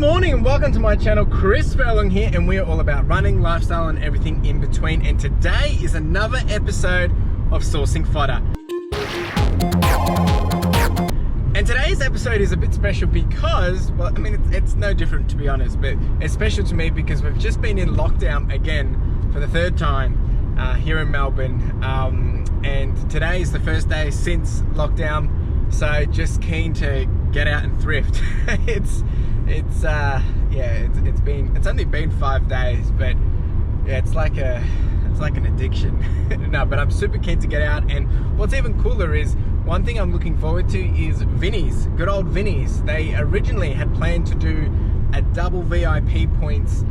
morning and welcome to my channel. CLFurlong here, and we are all about running, lifestyle and everything in between. And today is another episode of Sourcing Fodder. And today's episode is a bit special because, well, I mean, it's no different to be honest, but it's special to me because we've just been in lockdown again for the third time here in Melbourne. And today is the first day since lockdown, so just keen to get out and thrift. It's only been 5 days, but yeah, it's like an addiction. No, but I'm super keen to get out. And what's even cooler is one thing I'm looking forward to is Vinnie's, good old Vinnie's. They originally had planned to do a double VIP points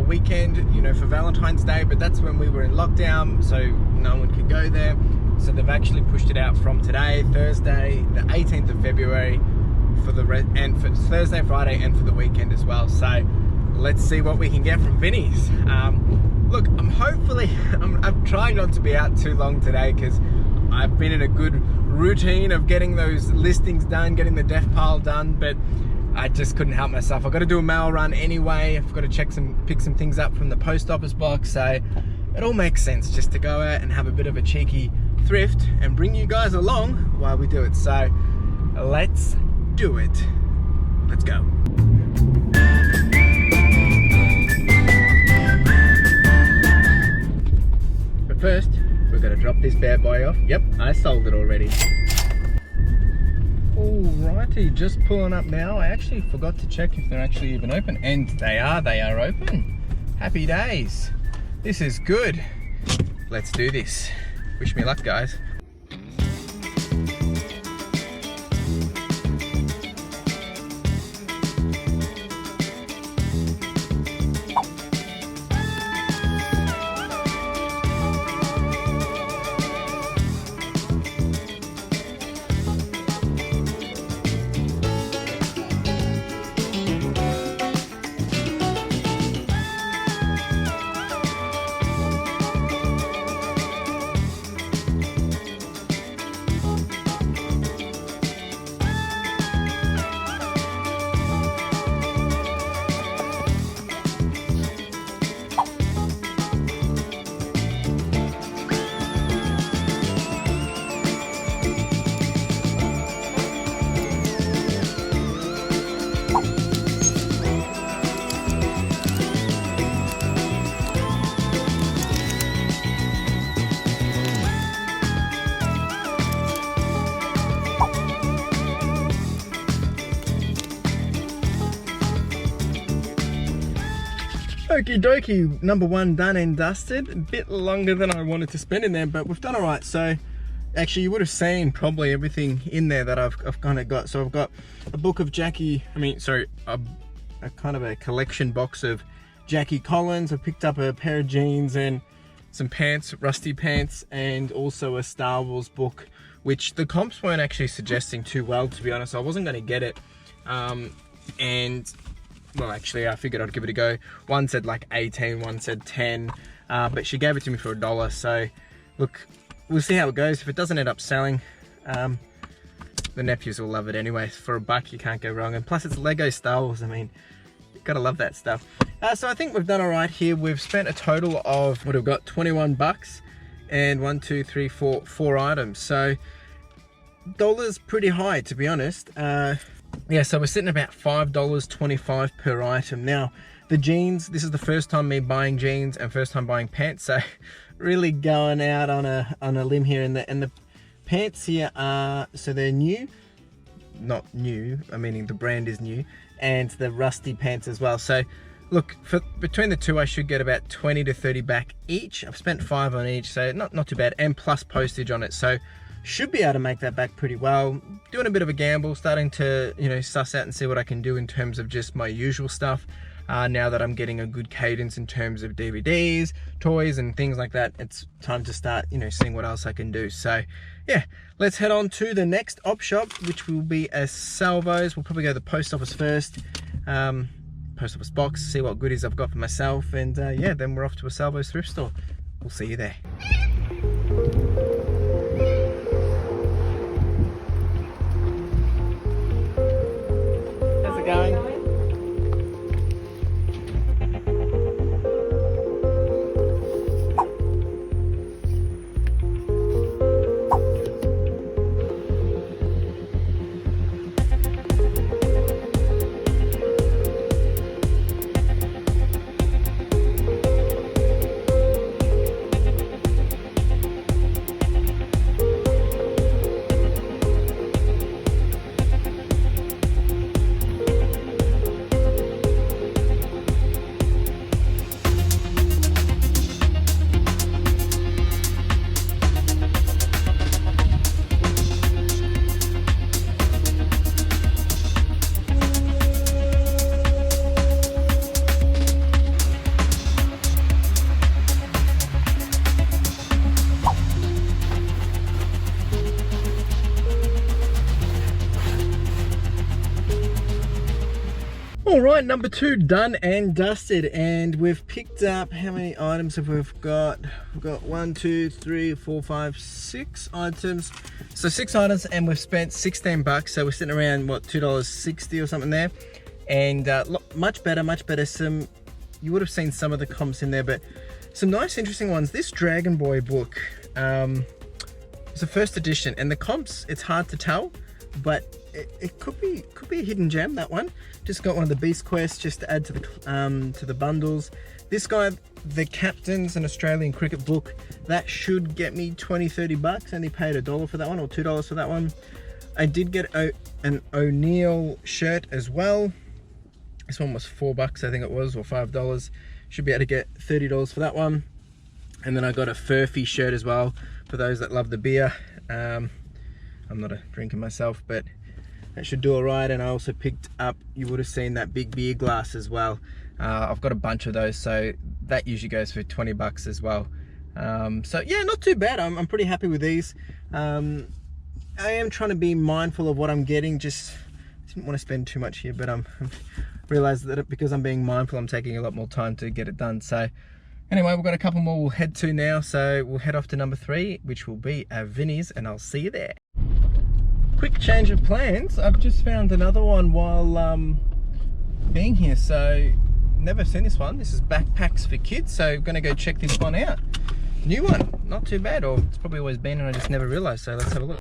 weekend, you know, for Valentine's Day, but that's when we were in lockdown, so no one could go there. So they've actually pushed it out from today, Thursday, the 18th of February, for Thursday, Friday, and for the weekend as well. So let's see what we can get from Vinnie's. Look, I'm trying not to be out too long today because I've been in a good routine of getting those listings done, getting the death pile done, but I just couldn't help myself. I've got to do a mail run anyway. I've got to pick some things up from the post office box, so it all makes sense just to go out and have a bit of a cheeky thrift and bring you guys along while we do it. So let's do it. Let's go. But first, we're gonna drop this bad boy off. Yep, I sold it already. Alrighty, just pulling up now. I actually forgot to check if they're actually even open, and they are open. Happy days. This is good. Let's do this. Wish me luck, guys. Okie dokie, number one done and dusted. A bit longer than I wanted to spend in there, but we've done all right. So actually you would have seen probably everything in there that I've kind of got. So I've got a book of a kind of a collection box of Jackie Collins. I picked up a pair of jeans and some pants, rusty pants, and also a Star Wars book, which the comps weren't actually suggesting too well, to be honest. I wasn't going to get it. Well, actually, I figured I'd give it a go. One said like 18, one said 10, but she gave it to me for $1. So, look, we'll see how it goes. If it doesn't end up selling, the nephews will love it anyway. For $1, you can't go wrong. And plus, it's Lego Star Wars. I mean, you've got to love that stuff. So I think we've done all right here. We've spent a total of, what have we got, 21 bucks, and 1, 2, 3, 4 items. So, dollars pretty high, to be honest. Yeah, so we're sitting about $5.25 per item. Now, the jeans, this is the first time me buying jeans and first time buying pants, so really going out on a limb here. And the pants here are, so they're new, not new, I mean the brand is new, and the rusty pants as well. So look, between the two I should get about 20 to 30 back each. I've spent 5 on each, so not too bad, and plus postage on it. So should be able to make that back pretty well. Doing a bit of a gamble, starting to, you know, suss out and see what I can do in terms of just my usual stuff. Now that I'm getting a good cadence in terms of DVDs, toys and things like that, it's time to start, you know, seeing what else I can do. So yeah, let's head on to the next Opshop, which will be a Salvos. We'll probably go to the post office first. Post office box, see what goodies I've got for myself, and yeah, then we're off to a Salvos thrift store. We'll see you there. How's it going? All right, number 2 done and dusted, and we've picked up, how many items have we got? We've got 1, 2, 3, 4, 5, 6 items. So 6 items, and we've spent 16 bucks. So we're sitting around what, $2.60 or something there. And much better. Some, you would have seen some of the comps in there, but some nice, interesting ones. This Dragon Boy book, it's a first edition, and the comps, it's hard to tell, but it could be a hidden gem, that one. Just got one of the Beast Quests just to add to the bundles. This guy, the Captain's an Australian cricket book, that should get me 20-30 bucks. Only paid $1 for that one, or $2 for that one. I did get an O'Neill shirt as well. This one was $4 I think it was, or $5. Should be able to get $30 for that one. And then I got a Furphy shirt as well for those that love the beer. I'm not a drinker myself, but that should do all right. And I also picked up, you would have seen that big beer glass as well. I've got a bunch of those, so that usually goes for 20 bucks as well. So yeah, not too bad. I'm pretty happy with these. I am trying to be mindful of what I'm getting. Just didn't want to spend too much here, but I'm realized that because I'm being mindful, I'm taking a lot more time to get it done. So anyway, we've got a couple more we'll head to now. So we'll head off to number 3, which will be Vinnie's, and I'll see you there. Quick change of plans. I've just found another one while being here. So never seen this one. This is backpacks for kids. So I'm gonna go check this one out. New one, not too bad, or it's probably always been and I just never realized. So let's have a look.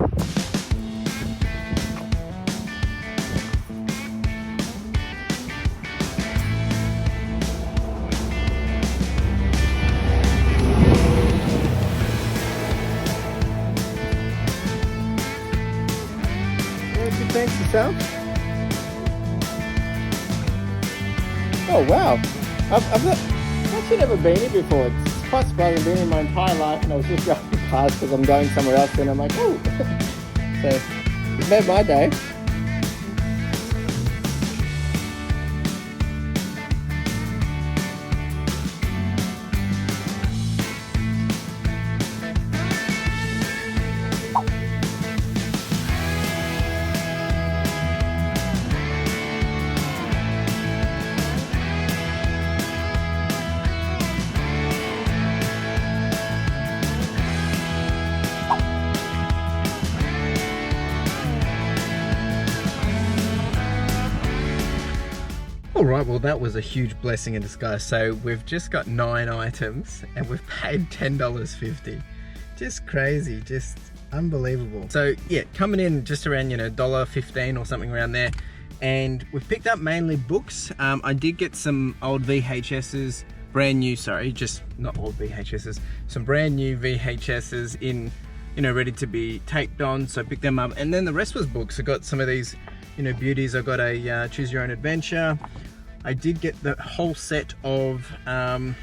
Thanks yourself. Oh wow, I've actually never been here before. It's quite surprising. I've been here my entire life, and I was just going past because I'm going somewhere else, and I'm like, oh. So it made my day. Alright, well that was a huge blessing in disguise. So we've just got 9 items and we've paid $10.50. Just crazy, just unbelievable. So yeah, coming in just around, you know, $1.15 or something around there. And we've picked up mainly books. I did get some old VHSs, brand new, sorry, just not old VHSs, some brand new VHSs in, you know, ready to be taped on. So I picked them up, and then the rest was books. I got some of these, you know, beauties. I got a Choose Your Own Adventure. I did get the whole set of the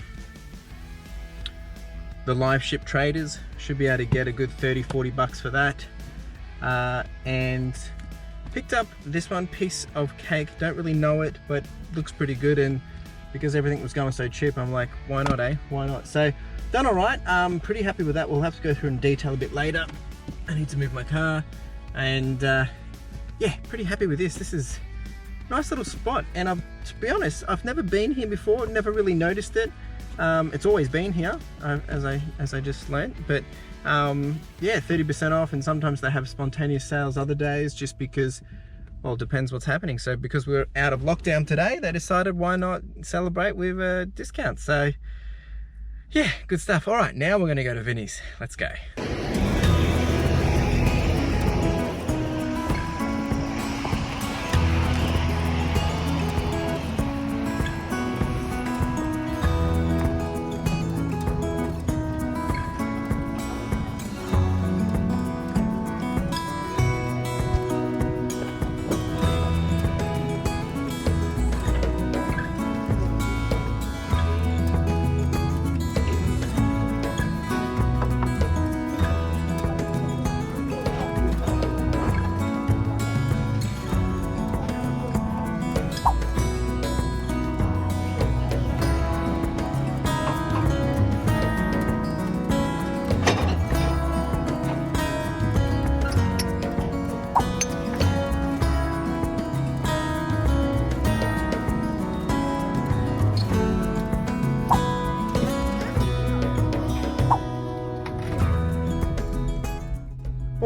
Live Ship Traders. Should be able to get a good 30-40 bucks for that. And picked up this one, Piece of Cake. Don't really know it, but looks pretty good, and because everything was going so cheap, I'm like, why not, eh? Why not? So done all right. I'm pretty happy with that. We'll have to go through in detail a bit later. I need to move my car, and yeah, pretty happy with this. This is a nice little spot, and to be honest, I've never been here before, never really noticed it. It's always been here, as I just learned, but yeah, 30% off, and sometimes they have spontaneous sales other days, just because, well, it depends what's happening. So because we're out of lockdown today, they decided why not celebrate with a discount. So yeah, good stuff. All right, now we're gonna go to Vinnie's. Let's go.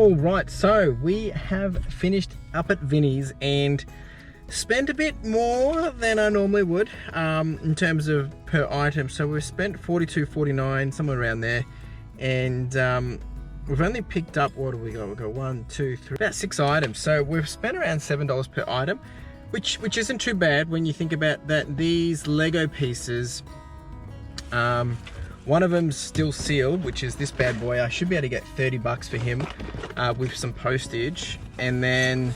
All right, so we have finished up at Vinnie's and spent a bit more than I normally would in terms of per item. So we've spent $42.49, somewhere around there, and we've only picked up, what do we got? We've got 1, 2, 3, about 6 items. So we've spent around $7 per item, which isn't too bad when you think about that. These Lego pieces, one of them's still sealed, which is this bad boy. I should be able to get 30 bucks for him with some postage. And then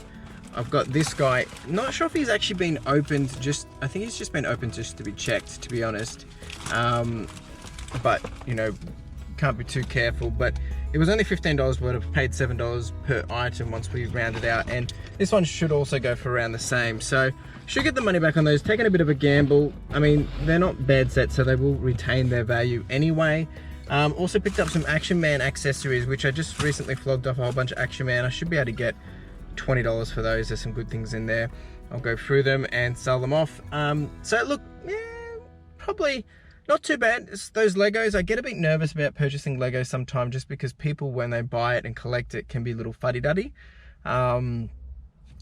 I've got this guy. Not sure if he's actually been opened, I think he's just been opened just to be checked, to be honest. But, you know, can't be too careful. But it was only $15 worth. I've paid $7 per item once we rounded out. And this one should also go for around the same. So should get the money back on those. Taking a bit of a gamble. I mean, they're not bad sets, so they will retain their value anyway. Also picked up some Action Man accessories, which I just recently flogged off a whole bunch of Action Man. I should be able to get $20 for those. There's some good things in there. I'll go through them and sell them off. So look, yeah, probably not too bad. It's those Legos, I get a bit nervous about purchasing Legos sometimes, just because people, when they buy it and collect it, can be a little fuddy-duddy. You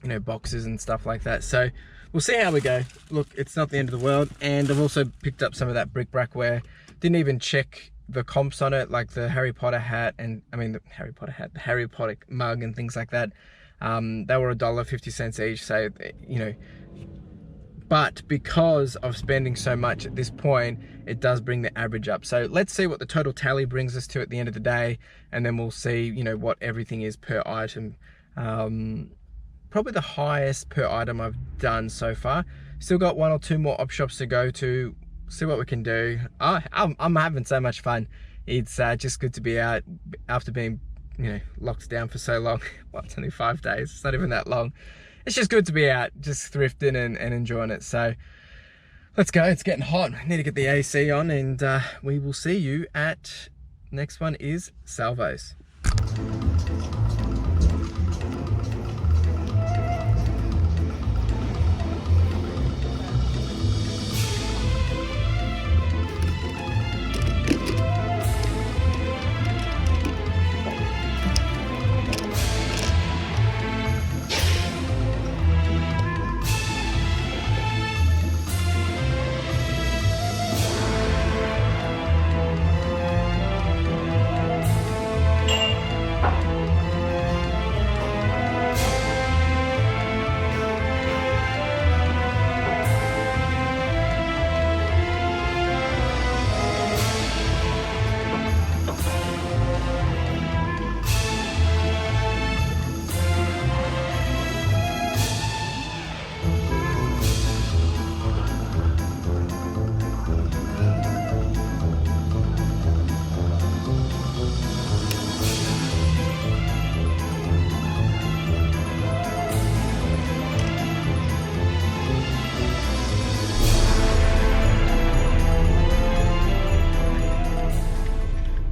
know, boxes and stuff like that. So we'll see how we go. Look, it's not the end of the world. And I've also picked up some of that bric-a-brac didn't even check the comps on it, like the Harry Potter hat, and the Harry Potter mug and things like that. They were $1.50 each, so, you know, but because of spending so much at this point, it does bring the average up. So let's see what the total tally brings us to at the end of the day, and then we'll see, you know, what everything is per item. Probably the highest per item I've done so far. Still got 1 or 2 more Opshops to go to, see what we can do. I'm having so much fun. It's just good to be out after being, you know, locked down for so long. Well, it's only 5 days, it's not even that long. It's just good to be out, just thrifting and enjoying it. So let's go, it's getting hot. I need to get the AC on, and we will see you at, next one is Salvos.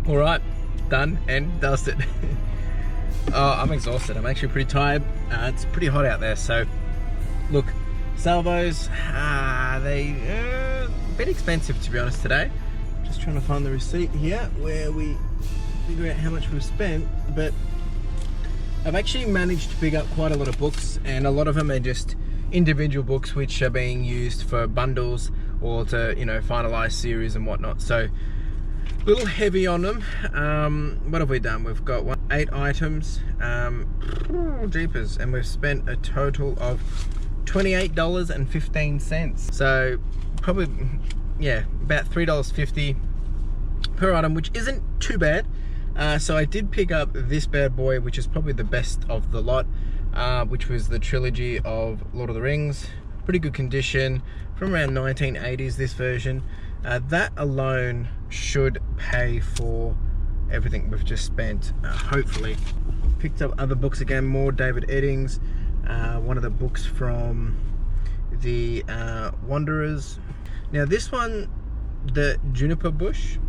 All right, done and dusted. Oh, I'm exhausted. I'm actually pretty tired. It's pretty hot out there. So look, salvos, they a bit expensive, to be honest, today. Just trying to find the receipt here where we figure out how much we've spent. But I've actually managed to pick up quite a lot of books, and a lot of them are just individual books which are being used for bundles or to, you know, finalize series and whatnot. So a little heavy on them. What have we done? We've got 8 items, jeepers, and we've spent a total of $28.15. So probably, yeah, about $3.50 per item, which isn't too bad. So I did pick up this bad boy, which is probably the best of the lot, which was the trilogy of Lord of the Rings. Pretty good condition, from around 1980s, this version. That alone should pay for everything we've just spent, hopefully. Picked up other books again, more David Eddings, one of the books from the Wanderers. Now this one, the Juniper Bush,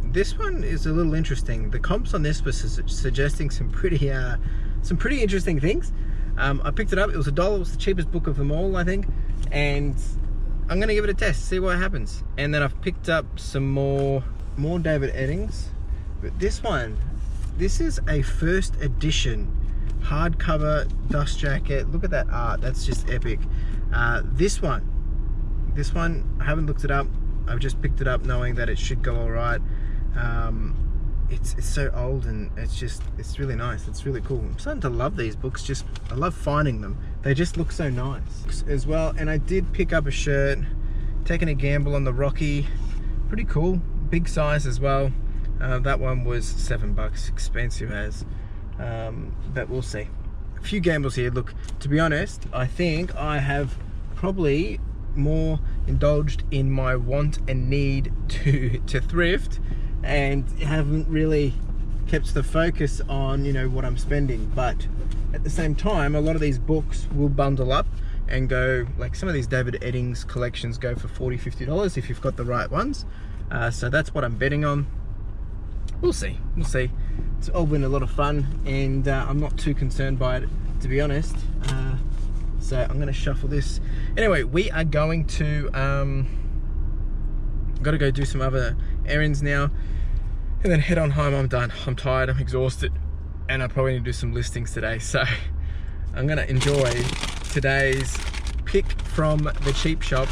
this one is a little interesting. The comps on this was suggesting some pretty interesting things. I picked it up, it was $1, it was the cheapest book of them all, I think, and I'm gonna give it a test, see what happens. And then I've picked up some more David Eddings, but this one, This is a first edition hardcover dust jacket. Look at that art, that's just epic. This one I haven't looked it up. I've just picked it up knowing that it should go all right. It's so old and it's really nice. It's really cool. I'm starting to love these books. I love finding them. They just look so nice as well. And I did pick up a shirt, taking a gamble on the Rocky. Pretty cool, big size as well. That one was $7, expensive as, but we'll see. A few gambles here. Look, to be honest, I think I have probably more indulged in my want and need to thrift, and haven't really kept the focus on, you know, what I'm spending. But at the same time, a lot of these books will bundle up and go, like some of these David Eddings collections go for $40–50 if you've got the right ones. So that's what I'm betting on. We'll see. It's all been a lot of fun, and I'm not too concerned by it, to be honest. So I'm going to shuffle this. Anyway, we are going to got to go do some other errands now, and then head on home. I'm done. I'm tired. I'm exhausted, and I probably need to do some listings today. So I'm going to enjoy today's pick from the cheap shop.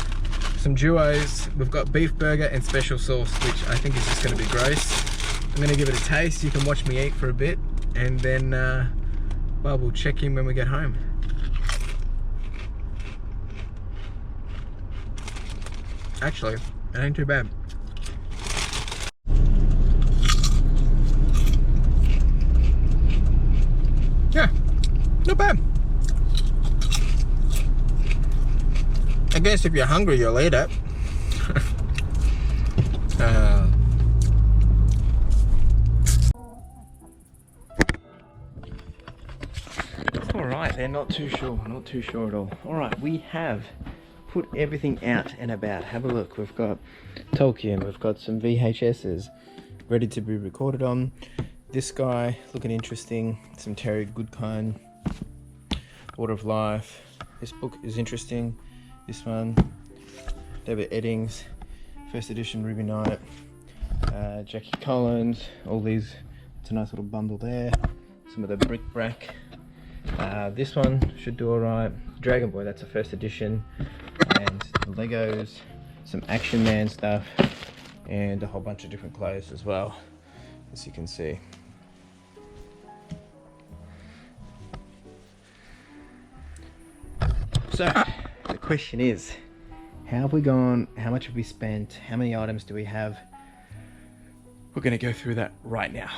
Some duos. We've got beef burger and special sauce, which I think is just going to be gross. I'm going to give it a taste. You can watch me eat for a bit, and then well, we'll check in when we get home. Actually, it ain't too bad. Yeah, not bad. I guess if you're hungry, you'll eat it. Alright, they're not too sure at all. Alright, we have put everything out and about. Have a look. We've got Tolkien, we've got some VHSs ready to be recorded on. This guy looking interesting. Some Terry Goodkind, Water of Life. This book is interesting. This one, David Eddings, first edition Ruby Knight, Jackie Collins. All these, it's a nice little bundle there. Some of the bric-a-brac. This one should do alright. Dragon Boy, that's a first edition. And Legos, some Action Man stuff, and a whole bunch of different clothes as well, as you can see. So the question is, how have we gone? How much have we spent? How many items do we have? We're going to go through that right now.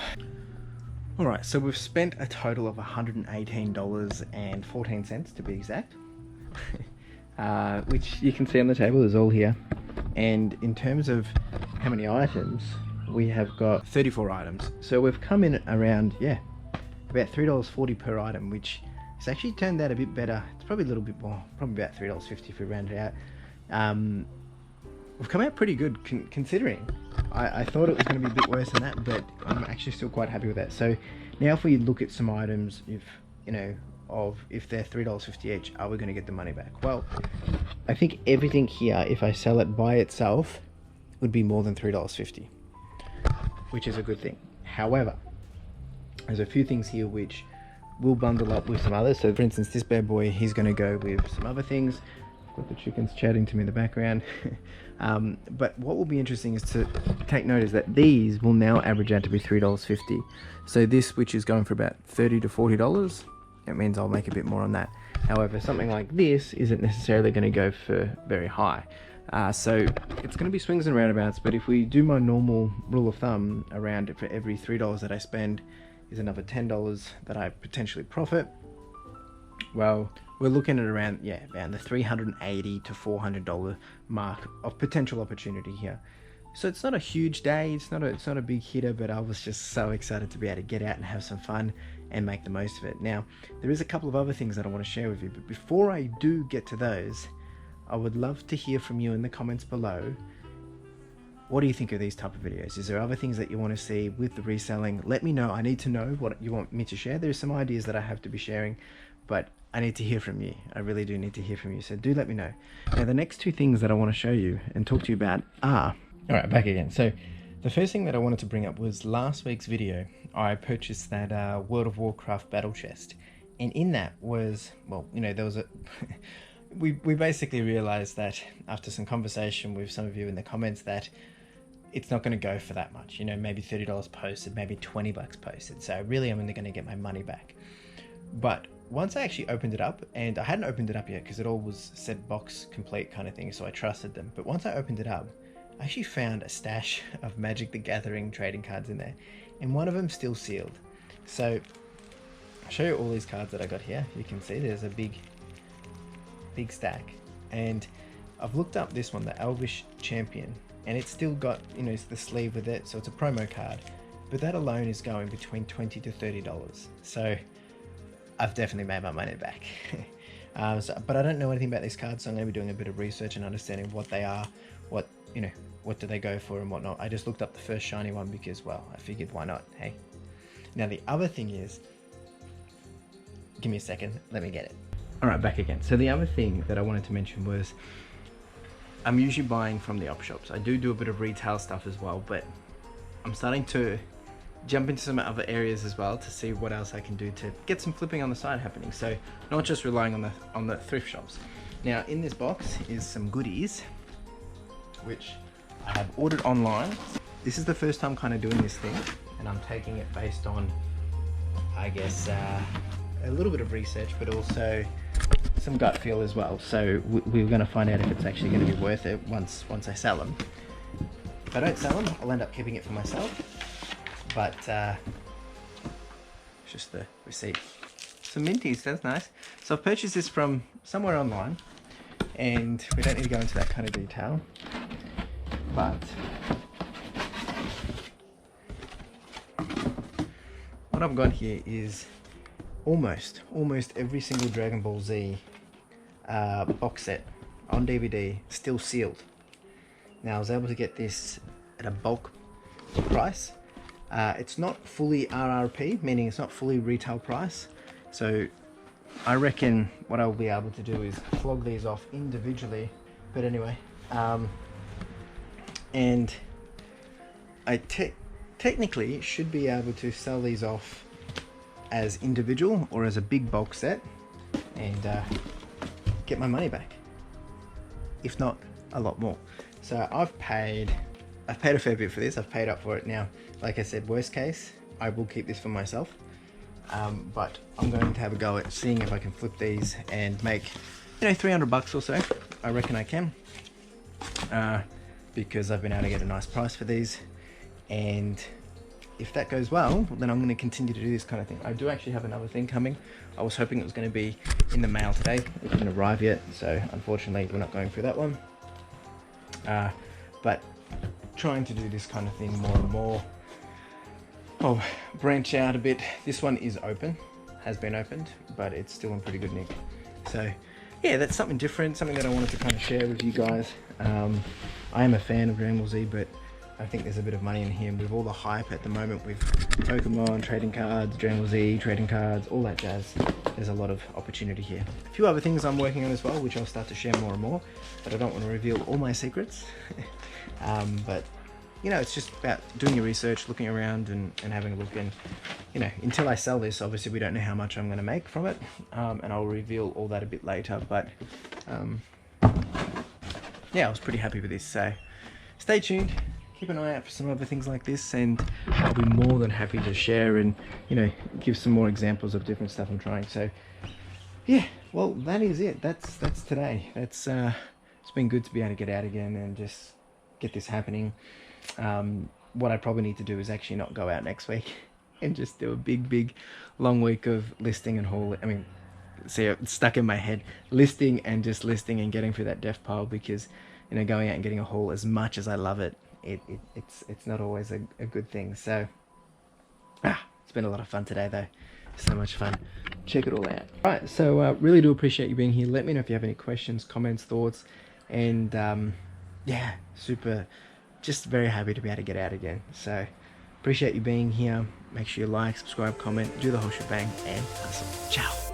Alright, so we've spent a total of $118.14 to be exact. Which you can see on the table is all here. And in terms of how many items, we have got 34 items. So we've come in around, yeah, about $3.40 per item, which has actually turned out a bit better. It's probably a little bit more, probably about $3.50 if we round it out. We've come out pretty good considering. I thought it was going to be a bit worse than that, but I'm actually still quite happy with that. So now if we look at some items, if they're $3.50 each, are we going to get the money back? Well, I think everything here, if I sell it by itself, would be more than $3.50, which is a good thing. However, there's a few things here which will bundle up with some others. So for instance, this bad boy, he's going to go with some other things. Got the chickens chatting to me in the background. But what will be interesting is to take note is that these will now average out to be $3.50. So this, which is going for about $30 to $40, it means I'll make a bit more on that. However, something like this isn't necessarily going to go for very high. So it's going to be swings and roundabouts, but if we do my normal rule of thumb, around for every $3 that I spend is another $10 that I potentially profit. Well, we're looking at around the $380 to $400 mark of potential opportunity here. So it's not a huge day, it's not a big hitter, but I was just so excited to be able to get out and have some fun and make the most of it. Now, there is a couple of other things that I want to share with you, but before I do get to those, I would love to hear from you in the comments below. What do you think of these type of videos? Is there other things that you want to see with the reselling? Let me know. I need to know what you want me to share. There's some ideas that I have to be sharing, but I need to hear from you. I really do need to hear from you. So do let me know. Now, the next two things that I want to show you and talk to you about are... All right, back again. So The first thing that I wanted to bring up was last week's video. I purchased that World of Warcraft battle chest, and in that was, well, you know, there was a we basically realized that after some conversation with some of you in the comments that it's not going to go for that much, you know, maybe $30 posted, maybe 20 bucks posted. So really I'm only going to get my money back. But once I actually opened it up, and I hadn't opened it up yet because it all was said box complete kind of thing, so I trusted them. But once I opened it up, I actually found a stash of Magic the Gathering trading cards in there, and one of them still sealed. So I'll show you all these cards that I got here. You can see there's a big stack, and I've looked up this one, the Elvish Champion, and it's still got, you know, the sleeve with it, so it's a promo card, but that alone is going between $20 to $30. So I've definitely made my money back. But I don't know anything about these cards, so I'm going to be doing a bit of research and understanding what they are, what, you know, what do they go for and whatnot. I just looked up the first shiny one because, well, I figured why not, hey? Now the other thing is, give me a second, let me get it. All right, back again. So the other thing that I wanted to mention was I'm usually buying from the Opshops. I do a bit of retail stuff as well, but I'm starting to jump into some other areas as well to see what else I can do to get some flipping on the side happening. So not just relying on the thrift shops. Now in this box is some goodies, which I have ordered online. This is the first time kind of doing this thing, and I'm taking it based on, I guess, a little bit of research, but also some gut feel as well. So we're going to find out if it's actually going to be worth it once I sell them. If I don't sell them, I'll end up keeping it for myself. But it's just the receipt. Some minties, that's nice. So I've purchased this from somewhere online, and we don't need to go into that kind of detail. But what I've got here is almost every single Dragon Ball Z box set on DVD, still sealed. Now I was able to get this at a bulk price. It's not fully RRP, meaning it's not fully retail price. So I reckon what I'll be able to do is flog these off individually. But anyway, and I technically should be able to sell these off as individual or as a big bulk set and get my money back, if not a lot more. So I've paid a fair bit for this. I've paid up for it now. Like I said, worst case, I will keep this for myself, but I'm going to have a go at seeing if I can flip these and make, you know, 300 bucks or so. I reckon I can, because I've been able to get a nice price for these, and if that goes well, then I'm going to continue to do this kind of thing. I do actually have another thing coming. I was hoping it was going to be in the mail today. It didn't arrive yet, so unfortunately we're not going through that one. But trying to do this kind of thing more and more. Oh, branch out a bit. This one is open, has been opened, but it's still in pretty good nick. So yeah, that's something different, something that I wanted to kind of share with you guys. I am a fan of Dragon Ball Z, but I think there's a bit of money in here with all the hype at the moment with Pokemon, trading cards, Dragon Ball Z, trading cards, all that jazz. There's a lot of opportunity here. A few other things I'm working on as well, which I'll start to share more and more, but I don't want to reveal all my secrets. But you know, it's just about doing your research, looking around and having a look. And you know, until I sell this, obviously we don't know how much I'm going to make from it, and I'll reveal all that a bit later. But yeah, I was pretty happy with this, so stay tuned. Keep an eye out for some other things like this, and I'll be more than happy to share and, you know, give some more examples of different stuff I'm trying. So yeah, well, that is it. That's today. That's it's been good to be able to get out again and just get this happening. What I probably need to do is actually not go out next week and just do a big long week of listing and haul. I mean, see, it's stuck in my head, listing and just listing and getting through that death pile, because, you know, going out and getting a haul, as much as I love it, it's not always a good thing. So it's been a lot of fun today though. So much fun. Check it all out. Right, so really do appreciate you being here. Let me know if you have any questions, comments, thoughts, and yeah, super, just very happy to be able to get out again. So appreciate you being here. Make sure you like, subscribe, comment, do the whole shebang, and hustle. Ciao.